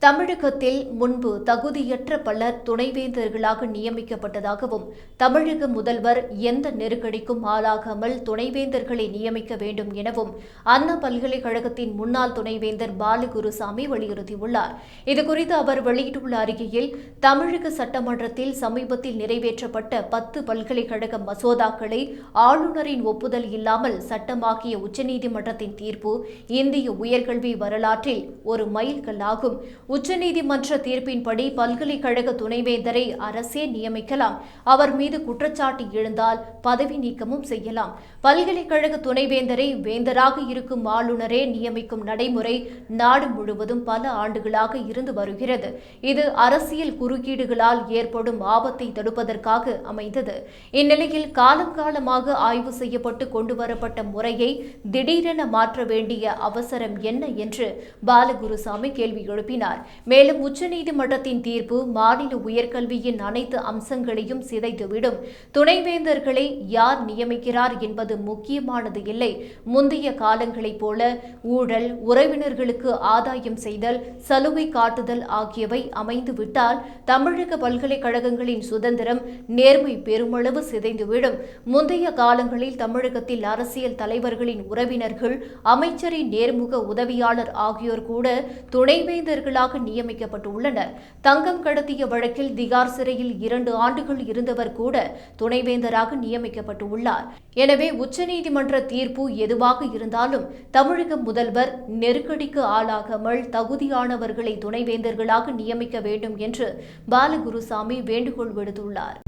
தமிழகத்தில் முன்பு தகுதியற்ற பலர் துணைவேந்தர்களாக நியமிக்கப்பட்டதாகவும் தமிழக முதல்வர் எந்த நெருக்கடிக்கும் ஆளாகாமல் துணைவேந்தர்களை நியமிக்க வேண்டும் எனவும் அண்ணா பல்கலைக்கழகத்தின் முன்னாள் துணைவேந்தர் பாலகுருசாமி வலியுறுத்தியுள்ளார். இதுகுறித்து அவர் வெளியிட்டுள்ள அறிக்கையில், தமிழக சட்டமன்றத்தில் சமீபத்தில் நிறைவேற்றப்பட்ட 10 பல்கலைக்கழக மசோதாக்களை ஆளுநரின் ஒப்புதல் இல்லாமல் சட்டமாக்கிய உச்சநீதிமன்றத்தின் தீர்ப்பு இந்திய உயர்கல்வி வரலாற்றில் ஒரு மைல்கல்லாகும். உச்சநீதிமன்ற தீர்ப்பின்படி பல்கலைக்கழக துணைவேந்தரை அரசே நியமிக்கலாம். அவர் மீது குற்றச்சாட்டு எழுந்தால் பதவி நீக்கமும் செய்யலாம். பல்கலைக்கழக துணைவேந்தரை வேந்தராக இருக்கும் ஆளுநரே நியமிக்கும் நடைமுறை நாடு முழுவதும் பல ஆண்டுகளாக இருந்து வருகிறது. இது அரசியல் குறுக்கீடுகளால் ஏற்படும் ஆபத்தை தடுப்பதற்காக அமைந்தது. இந்நிலையில் காலமாக ஆய்வு செய்யப்பட்டு கொண்டுவரப்பட்ட முறையை திடீரென மாற்ற வேண்டிய அவசரம் என்ன என்று பாலகுருசாமி கேள்வி எழுப்பினார். மேலும் உச்சநீதிமன்றத்தின் தீர்ப்பு மாநில உயர்கல்வியின் அனைத்து அம்சங்களையும் சிதைத்துவிடும். துணைவேந்தர்களை யார் நியமிக்கிறார் என்பது முக்கியமானது இல்லை. முந்தைய காலங்களைப் போல ஊழல், உறவினர்களுக்கு ஆதாயம் செய்தல், சலுகை காட்டுதல் ஆகியவை அமைந்துவிட்டால் தமிழக பல்கலைக்கழகங்களின் சுதந்திரம், நேர்மை பெருமளவு சிதைந்துவிடும். முந்தைய காலங்களில் தமிழகத்தில் அரசியல் தலைவர்களின் உறவினர்கள், அமைச்சரின் நேர்முக உதவியாளர் ஆகியோர் கூட துணைவேந்தர்களாக நியமிக்கப்பட்டுள்ளனர். தங்கம் கடத்திய வழக்கில் திகார் சிறையில் 2 ஆண்டுகள் இருந்தவர் கூட துணைவேந்தராக நியமிக்கப்பட்டுள்ளார். எனவே உச்சநீதிமன்ற தீர்ப்பு எதுவாக இருந்தாலும் தமிழக முதல்வர் நெருக்கடிக்கு ஆளாகாமல் தகுதியானவர்களை துணைவேந்தர்களாக நியமிக்க வேண்டும் என்று பாலகுருசாமி வேண்டுகோள் விடுத்துள்ளார்.